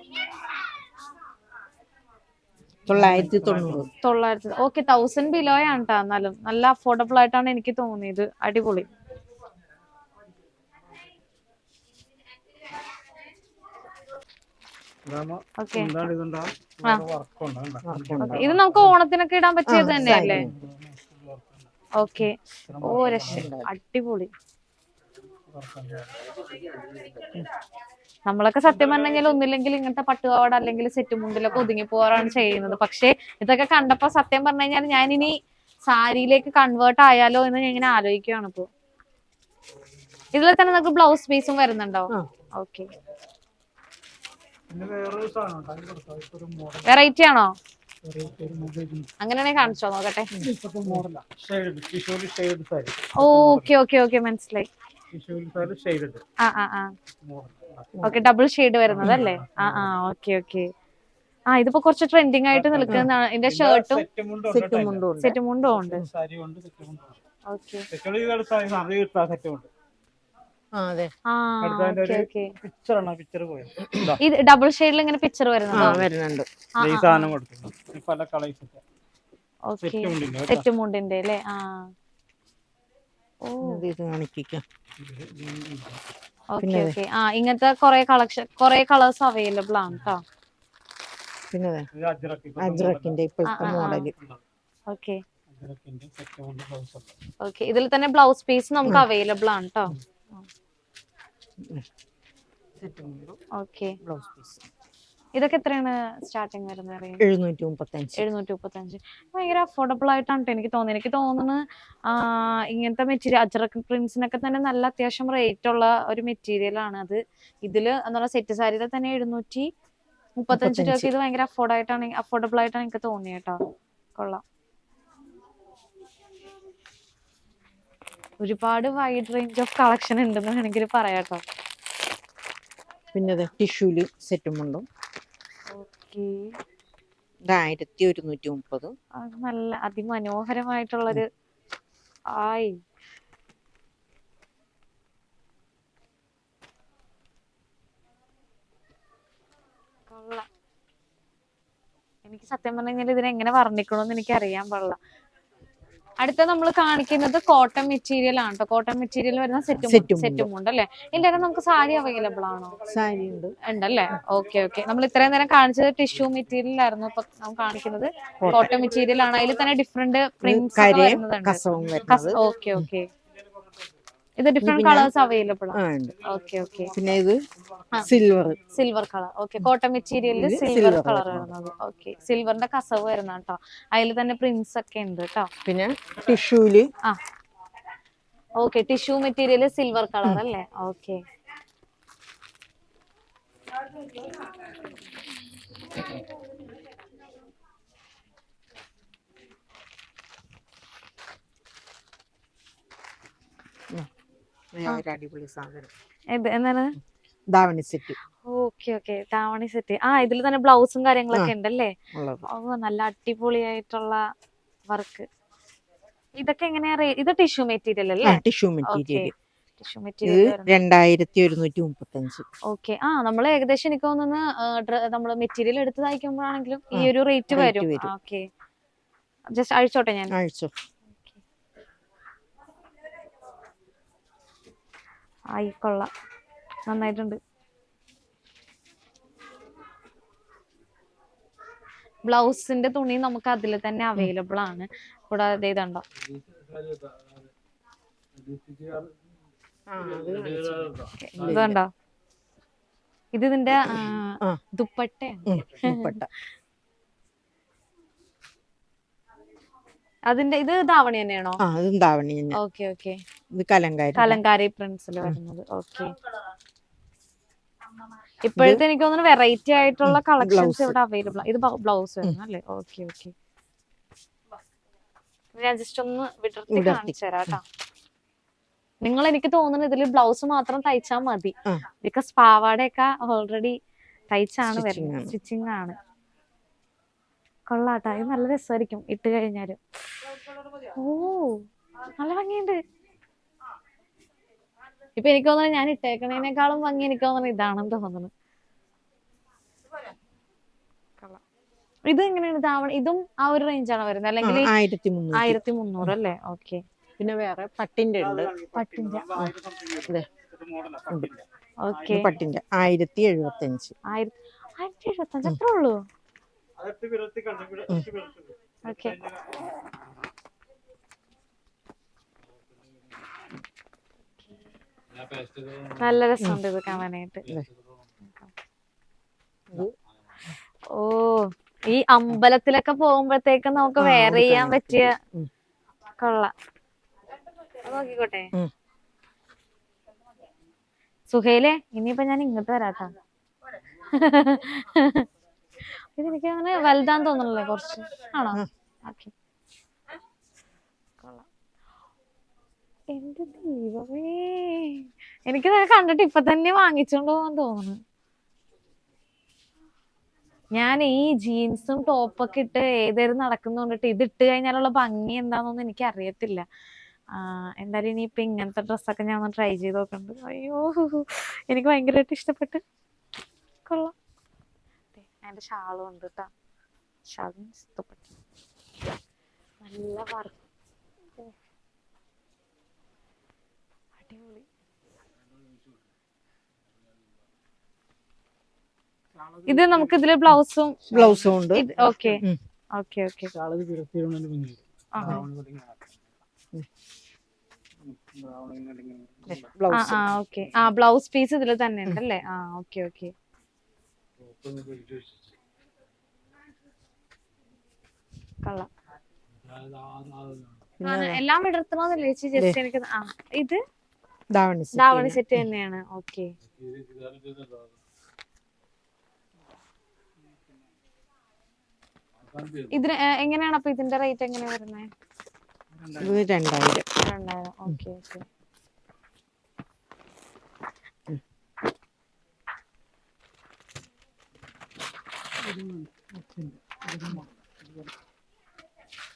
990. ഓക്കെ, 1000 ബിലോ ആണ് കേട്ടോ. എന്നാലും നല്ല അഫോർഡബിൾ ആയിട്ടാണ് എനിക്ക് തോന്നിയത്. അടിപൊളി. ഇത് നമുക്ക് ഓണത്തിനൊക്കെ ഇടാൻ പറ്റിയത് തന്നെയല്ലേ? ഓക്കെ. ഓ രക്ഷ, അടിപൊളി. നമ്മളൊക്കെ സത്യം പറഞ്ഞെങ്കിൽ ഒന്നില്ലെങ്കിൽ ഇങ്ങനത്തെ പട്ടുപാവാട അല്ലെങ്കിൽ സെറ്റ് മുണ്ടിലൊക്കെ ഒതുങ്ങി പോവാറാണ് ചെയ്യുന്നത്. പക്ഷെ ഇതൊക്കെ കണ്ടപ്പോ സത്യം പറഞ്ഞു കഴിഞ്ഞാൽ ഞാൻ ഇനി സാരിയിലേക്ക് കൺവേർട്ട് ആയാലോ എന്ന് ഞാൻ ഇങ്ങനെ ആലോചിക്കുകയാണ് ഇപ്പൊ. ഇതിൽ തന്നെ നമുക്ക് ബ്ലൗസ് പീസും വരുന്നുണ്ടോ? ഓക്കെ. വെറൈറ്റി ആണോ? അങ്ങനെയാണെങ്കിൽ കാണിച്ചോ, നോക്കട്ടെ. ഓക്കെ ഓക്കെ ഓക്കെ, മനസ്സിലായി. ഓക്കെ, ഡബിൾ ഷെയ്ഡ് വരുന്നത് അല്ലേ? Okay okay. ഇതിപ്പോ കുറച്ച് ട്രെൻഡിങ് ആയിട്ട് നിൽക്കുന്നതാണ്. ഇതിന്റെ ഷർട്ടും സെറ്റ് മുണ്ടും ഉണ്ട്. ഇത് ഡബിൾ ഷെയ്ഡിൽ ഇങ്ങനെ പിക്ചർ വരുന്നുണ്ട്. സെറ്റ് മുണ്ടിന്റെ അല്ലേ? ഇങ്ങനത്തെ കൊറേ കളേഴ്സ് അവൈലബിൾ ആണ് കേട്ടോ. ഓക്കെ, ഇതിൽ തന്നെ ബ്ലൗസ് പീസ് നമുക്ക് അവൈലബിൾ ആണ് കേട്ടോ. ഓക്കെ, ഇതൊക്കെ എത്രയാണ് സ്റ്റാർട്ടിങ് വരുന്നത്? 735. ഭയങ്കര അഫോർഡബിൾ ആയിട്ടാണ് എനിക്ക് തോന്നുന്നത്. എനിക്ക് തോന്നുന്നു ഇങ്ങനത്തെ മെറ്റീരിയൽ അജ്രക് പ്രിന്റ്സിനൊക്കെ തന്നെ നല്ല അത്യാവശ്യം റേറ്റ് ഉള്ള ഒരു മെറ്റീരിയൽ ആണ് അത്. ഇതില് എന്താ പറയുക, സെറ്റ് സാരിയിൽ തന്നെ 735 രൂപയ്ക്ക് ഇത് ഭയങ്കര അഫോർഡബിൾ ആയിട്ടാണ് എനിക്ക് തോന്നിയത് കേട്ടോ. കൊള്ളാം. ഒരുപാട് വൈഡ് റേഞ്ച് ഓഫ് കളക്ഷൻ ഉണ്ടെന്ന് വേണമെങ്കിൽ പറയാട്ടോ. പിന്നെ ടിഷ്യൂല് സെറ്റും ഉണ്ടോ? 1130. നല്ല അതിമനോഹരമായിട്ടുള്ളൊരു കൊള്ളാം. എനിക്ക് സത്യം പറഞ്ഞു കഴിഞ്ഞാൽ ഇതിനെങ്ങനെ വർണ്ണിക്കണമെന്ന് എനിക്ക് അറിയാൻ പാടില്ല. അടുത്ത നമ്മൾ കാണിക്കുന്നത് കോട്ടൺ മെറ്റീരിയൽ ആണ് കേട്ടോ. കോട്ടൺ മെറ്റീരിയൽ വരുന്ന സെറ്റും ഉണ്ട് അല്ലേ? ഇതിന്റെ നമുക്ക് സാരി അവൈലബിൾ ആണോ? സാരി ഉണ്ടല്ലേ? Okay okay. നമ്മൾ ഇത്രയും നേരം കാണിച്ചത് ടിഷ്യൂ മെറ്റീരിയൽ ആയിരുന്നു. ഇപ്പൊ നമ്മൾ കാണിക്കുന്നത് കോട്ടൺ മെറ്റീരിയൽ ആണ്. അതിൽ തന്നെ ഡിഫറെന്റ് പ്രിന്റ്സ് വരുന്നുണ്ട്. Okay okay. ഇത് ഡിഫറെന്റ് കളേഴ്സ് അവൈലബിൾ ആ ആണ്. ഉണ്ട്. Okay okay. പിന്നെ ഇത് silver silver colour. Okay, cotton മെറ്റീരിയലിൽ ഇത് സിൽവർ silver കളർ വരുന്നത്. വരുന്നത്. ഓക്കെ, സിൽവറിന്റെ കസവ് വരുന്ന കേട്ടോ. അതിൽ തന്നെ പ്രിന്റ്സ് ഒക്കെ ഉണ്ട് കേട്ടോ. പിന്നെ ടിഷ്യൂല് ആ okay, tissue material silver colour അല്ലേ? ഓക്കെ. അടിപൊളി സാധനം എന്താണ്? ധാവണി സെറ്റ്. ഓക്കെ ഓക്കെ, താവണി സെറ്റ്. ആ, ഇതിൽ തന്നെ ബ്ലൗസും കാര്യങ്ങളൊക്കെ ഉണ്ടല്ലേ? ഉള്ളത്. ഓ, നല്ല അടിപൊളിയായിട്ടുള്ള വർക്ക്. ഇതൊക്കെ എങ്ങനെയാ? ഇത് ടിഷ്യൂ മെറ്റീരിയൽ അല്ലേ? Tissue material. ടിഷ്യൂ ഇത് മെറ്റീരിയൽ 2135. ഓക്കെ. ആ, നമ്മൾ ഏകദേശം എനിക്ക് തോന്നുന്നു നമ്മള് മെറ്റീരിയൽ എടുത്ത് തയ്ക്കുമ്പോഴാണെങ്കിലും ഈ ഒരു റേറ്റ് വരും. ഓക്കെ, ജസ്റ്റ് അഴിച്ചോട്ടെ ഞാൻ. അഴിച്ചോ. ആയി, കൊള്ളാം, നന്നായിട്ടുണ്ട്. ബ്ലൗസിന്റെ തുണി നമുക്ക് അതിൽ തന്നെ അവൈലബിൾ ആണ്. കൂടാതെ ഇതുണ്ടോ, ഇതുണ്ടോ, ഇത് ഇതിന്റെ ദുപ്പട്ട. അതിന്റെ ഇത് ധാവണി തന്നെയാണോ? ധാവണി. Okay okay. ഇത് കലങ്കാരി പ്രിന്റ്സിൽ വരുന്നത്. ഓക്കെ. ഇപ്പോഴത്തെ എനിക്ക് തോന്നുന്നു വെറൈറ്റി ആയിട്ടുള്ള കളക്ഷൻസ് ഇവിടെ അവൈലബിൾ. ഇത് ബ്ലൗസ് വരുന്നു അല്ലേ? Okay okay. ഞാൻ ജസ്റ്റ് ഒന്ന് വിടർത്തി കാണിച്ചു തരാം കേട്ടോ. നിങ്ങൾ എനിക്ക് തോന്നുന്നു ഇതിൽ ബ്ലൗസ് മാത്രം തയ്ച്ചാൽ മതി. ബിക്കോസ് പാവാടയൊക്കെ ഓൾറെഡി തയ്ച്ചാണ് വരുന്നത്, സ്റ്റിച്ചിങ് ആണ്. കൊള്ളാട്ടാ, ഇത് നല്ല രസമായിരിക്കും ഇട്ട് കഴിഞ്ഞാല്. ഓ, നല്ല ഭംഗിയുണ്ട്. ഇപ്പൊ എനിക്ക് തോന്നുന്നു ഞാൻ ഇട്ടേക്കണേനേക്കാളും ഭംഗി എനിക്ക് തോന്നുന്നു ഇതാണെന്ന് തോന്നുന്നു. ഇത് എങ്ങനെയാണ് ധാവണി? ഇതും ആ ഒരു റേഞ്ചാണ് വരുന്നത് അല്ലെങ്കിൽ 1300 അല്ലേ? ഓക്കെ. പിന്നെ വേറെ പട്ടിന്റെ ഉണ്ട്. പട്ടിന്റെ ഓക്കെ. പട്ടിന്റെ 1075. 1075 അത്രേ ഉള്ളൂ? ഓക്കെ. നല്ല രസമുണ്ട് ഇത് കാണാനായിട്ട്. ഓ, ഈ അമ്പലത്തിലൊക്കെ പോകുമ്പോഴത്തേക്ക് നമുക്ക് വെയർ ചെയ്യാൻ പറ്റിയ കൊള്ളാം. നോക്കിക്കോട്ടെ സുഹൈലേ, ഇനിയിപ്പോ ഞാൻ ഇങ്ങോട്ട് വരാട്ടാ. ഇതെനിക്ക് അങ്ങനെ വലുതാന്ന് തോന്നണല്ലേ കുറച്ച്? ആണോ? ഓക്കെ. കൊള്ളാം. എന്റെ ദൈവമേ, എനിക്ക് കണ്ടിട്ട് ഇപ്പൊ തന്നെ വാങ്ങിച്ചോണ്ട് പോകാൻ തോന്നുന്നു. ഞാൻ ഈ ജീൻസും ടോപ്പൊക്കെ ഇട്ട് ഏതേലും നടക്കുന്നുണ്ടിട്ട് ഇത് ഇട്ട് കഴിഞ്ഞാലുള്ള ഭംഗി എന്താണെന്നൊന്നും എനിക്ക് അറിയത്തില്ല. എന്തായാലും ഇനിയിപ്പൊ ഇങ്ങനത്തെ ഡ്രസ്സൊക്കെ ഞാൻ ഒന്ന് ട്രൈ ചെയ്ത് നോക്കുന്നുണ്ട്. അയ്യോ, എനിക്ക് ഭയങ്കരമായിട്ട് ഇഷ്ടപ്പെട്ട്. കൊള്ളാം. അതിന്റെ ഷാളും ഉണ്ട് കേട്ടോ. Shawl means dupatta. നല്ല വർക്ക്. അടിപൊളി. ഇത് നമുക്ക് ഇതില് ബ്ലൗസും ഉണ്ട്. Okay okay okay. ഓക്കെ. ആ, ബ്ലൗസ് പീസ് ഇതിൽ തന്നെ ഉണ്ടല്ലേ? ആ, ഓക്കെ ഓക്കെ. കൊള്ളാം. എല്ലാം വിടർത്തണമെന്നല്ലേ ചേച്ചി? ജസ്റ്റ് എനിക്ക് ഇത് ധാവണി സെറ്റ് തന്നെയാണ്. ഓക്കെ. ഇതിന് എങ്ങനെയാണ് അപ്പൊ ഇതിന്റെ റേറ്റ് എങ്ങനെയാ വരുന്നത്? 2000. Okay okay.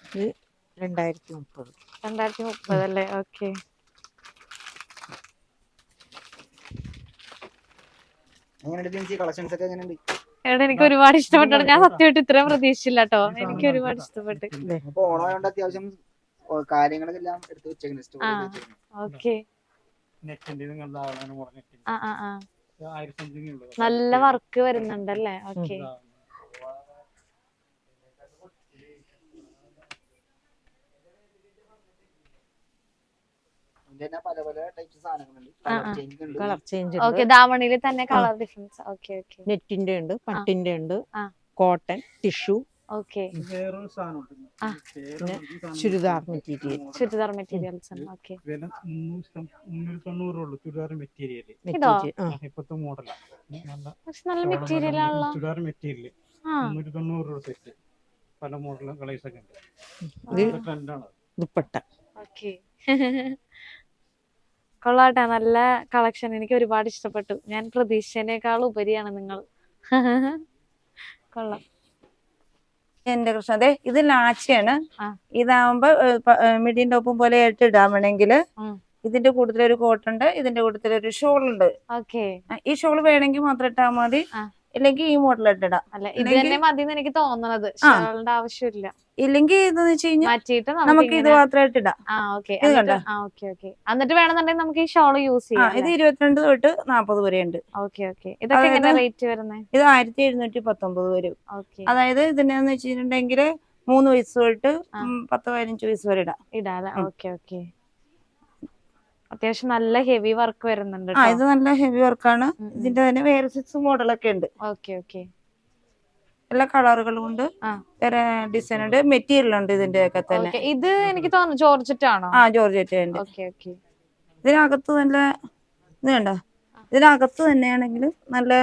ഇത് 2030 അല്ലേ? ഓക്കെ. കളക്ഷൻസ് ഒക്കെ എങ്ങനെയുണ്ട്? എനിക്ക് ഒരുപാട് ഇഷ്ടപ്പെട്ടു. ഞാൻ സത്യമായിട്ട് ഇത്രയും പ്രതീക്ഷിച്ചില്ല കേട്ടോ. എനിക്ക് ഒരുപാട് ഇഷ്ടപ്പെട്ടു. ഓണമായോണ്ട് അത്യാവശ്യം കാര്യങ്ങളെല്ലാം എടുത്ത് വെച്ചേക്കുന്നു. ഓക്കെ. നല്ല വർക്ക് വരുന്നുണ്ടല്ലേ? ഓക്കെ. ഇതിന്റെ പല പല ടൈപ്പ് സാധനങ്ങളുണ്ട്. കളർ ചേഞ്ച് ഉണ്ട്. കളർ ചേഞ്ച് ഓക്കെ, ദാവണിയിൽ തന്നെ കളർ ഡിഫറൻസ്. Okay okay. നെറ്റിന്റെ ഉണ്ട്, പട്ടിന്റെ ഉണ്ട്, ആ. Cotton, tissue, okay. പിന്നെ churidar material. Churidar materials. Okay. വില 390 ഉള്ളൂ ചുരിദാർ മെറ്റീരിയൽ. ഇപ്പത്തെ മോഡൽ നല്ല മെറ്റീരിയൽ ആണല്ലോ. ചുരിദാർ മെറ്റീരിയൽ 390 രൂപ സെറ്റ്. പല മോഡലും കളേഴ്സ് ഒക്കെ ഉണ്ട്. ഇത് ട്രെൻഡാണ്. ദുപ്പട്ട. ഓക്കെ. കൊള്ളാട്ടെ, നല്ല കളക്ഷൻ. എനിക്ക് ഒരുപാട് ഇഷ്ടപ്പെട്ടു. ഞാൻ പ്രതീക്ഷിച്ചതിനേക്കാൾ ഉപരിയാണ് നിങ്ങൾ. കൊള്ളാം. എന്റെ കൃഷ്ണ അതെ, ഇത് ലാച്ചയാണ്. ആ. ഇതാവുമ്പോ മിഡിയും ടോപ്പും പോലെ ആയിട്ട് ഇടാൻ വേണമെങ്കിൽ ഇതിന്റെ കൂട്ടത്തിലൊരു കോട്ടുണ്ട്, ഇതിന്റെ കൂട്ടത്തിലൊരു ഷോൾ ഉണ്ട്. ഓക്കെ. ഈ ഷോൾ വേണമെങ്കിൽ മാത്രം ഇട്ടാൽ മതി, ഇല്ലെങ്കിൽ ഈ മോഡൽ ഇട്ടിടാം. അല്ല, ഇത് തന്നെ മതി എനിക്ക് തോന്നണത്. ഷോളിന്റെ ആവശ്യമില്ല. ഇല്ലെങ്കിൽ ഇതെന്ന് വെച്ച് കഴിഞ്ഞാൽ മാറ്റിയിട്ട് നമുക്ക് ഇത് മാത്രമായിട്ട് ഇടാം. ഇത് കണ്ടോ? എന്നിട്ട് വേണമെന്നുണ്ടെങ്കിൽ നമുക്ക് ഈ ഷോൾ യൂസ് ചെയ്യാം. ഇത് 22 തൊട്ട് 40 വരെ ഉണ്ട്. Okay okay. ഇതൊക്കെ എങ്ങനെ റേറ്റ് വരുന്നത്? ഇത് 1719 വരും. അതായത് ഇതിനെന്ന് വെച്ചിട്ടുണ്ടെങ്കിൽ 3 വയസ്സ് തൊട്ട് 10-15 വയസ്സ് വരെ ഇടാം. ഇടാം. Okay okay. അത്യാവശ്യം നല്ല ഹെവി വർക്ക് വരുന്നുണ്ട്. ഇത് നല്ല ഹെവി വർക്കാണ്. ഇതിന്റെ തന്നെ വേറെ 6 മോഡലൊക്കെ ഉണ്ട്. Okay okay. എല്ലാ കളറുകളും ഉണ്ട്, വേറെ ഡിസൈൻ ഉണ്ട്, മെറ്റീരിയൽ ഉണ്ട് ഇതിന്റെ ഒക്കെ തന്നെ. ഇത് എനിക്ക് തോന്നുന്നു ജോർജറ്റ് ആണോ? ജോർജറ്റ് ഉണ്ട്. Okay okay. ഇതിനകത്ത് നല്ല ഇത് കണ്ടോ, ഇതിനകത്ത് തന്നെയാണെങ്കിലും നല്ല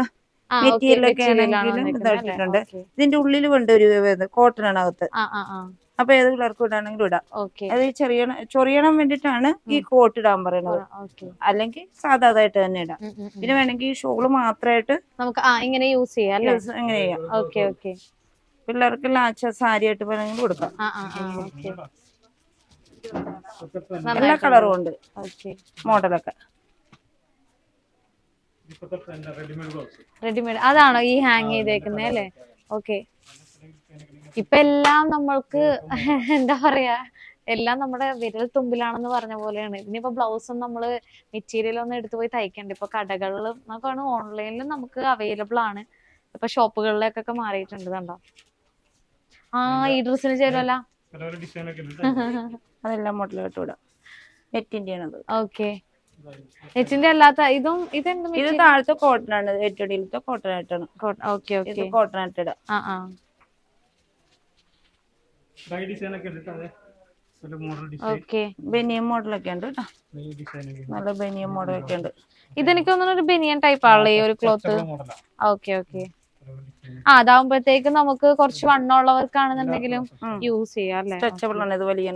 മെറ്റീരിയൽ ഒക്കെ ആണെങ്കിലും ഇതായിട്ടുണ്ട്. ഇതിന്റെ ഉള്ളിൽ കൊണ്ട് ഒരു കോട്ടൺ ആണ് അകത്ത്. അപ്പൊ ഏത് പിള്ളേർക്കും ഇടാണെങ്കിലും ഇടാം. അത് ചൊറിയണം വേണ്ടിട്ടാണ് ഈ കോട്ട് ഇടാൻ പറയുന്നത്. അല്ലെങ്കിൽ സാധാരണയായിട്ട് തന്നെ ഇടാം. പിന്നെ വേണമെങ്കിൽ ഈ ഷോള് മാത്രമായിട്ട് നമുക്ക് ഇങ്ങനെ യൂസ് ചെയ്യാം. ഇങ്ങനെ ചെയ്യാം. പിള്ളേർക്ക് ലാച്ച സാരി ആയിട്ട് വേണമെങ്കിൽ കൊടുക്കാം. എല്ലാ കളറും ഉണ്ട് മോഡലൊക്കെ. റെഡിമെയ്ഡ് അതാണോ ഈ ഹാങ് ചെയ്തേക്കുന്നേ അല്ലേ? ഓക്കെ. ഇപ്പൊ എല്ലാം നമ്മൾക്ക് എന്താ പറയാ, എല്ലാം നമ്മുടെ വിരൽ തുമ്പിലാണെന്ന് പറഞ്ഞ പോലെയാണ്. ഇനിയിപ്പോ ബ്ലൗസും നമ്മള് മെറ്റീരിയൽ ഒന്നും എടുത്തു പോയി തയ്ക്കണ്ട. ഇപ്പൊ കടകളിലും നമുക്കാണ്, ഓൺലൈനിലും നമുക്ക് അവൈലബിൾ ആണ്. ഇപ്പൊ ഷോപ്പുകളിലേക്കൊക്കെ മാറിയിട്ടുണ്ട്. കണ്ടോ? ഈ ഡ്രസ്സിന് ചേരുമല്ല. അതെല്ലാം മോഡലായിട്ട് വിടാം. നെറ്റിന്റെ ആണത്. ഓക്കെ. നെറ്റിന്റെ അല്ലാത്ത ഇതെന്ത്? ഇത് താഴത്തെ കോട്ടൺ ആണ്. ഏറ്റവും അടിയിലത്തെ കോട്ടൺ ആയിട്ടാണ്. Okay okay. കോട്ടൺ ആയിട്ട് ഇടാം. ബനിയൻ മോഡലൊക്കെ ഉണ്ട് കേട്ടോ. നല്ല ബനിയൻ മോഡലൊക്കെ ഉണ്ട്. ഇതെനിക്ക് തോന്നുന്നു ഒരു ബനിയൻ ടൈപ്പ് ആണല്ലേ ഈ ഒരു ക്ലോത്ത്. Okay okay. അതാവുമ്പോഴത്തേക്ക് നമുക്ക് കുറച്ച് വണ്ണമുള്ളവർക്കാണെന്നുണ്ടെങ്കിലും യൂസ് ചെയ്യാം അല്ലേ? സ്ട്രെച്ചബിൾ ആണ് ഇത്, വലിയ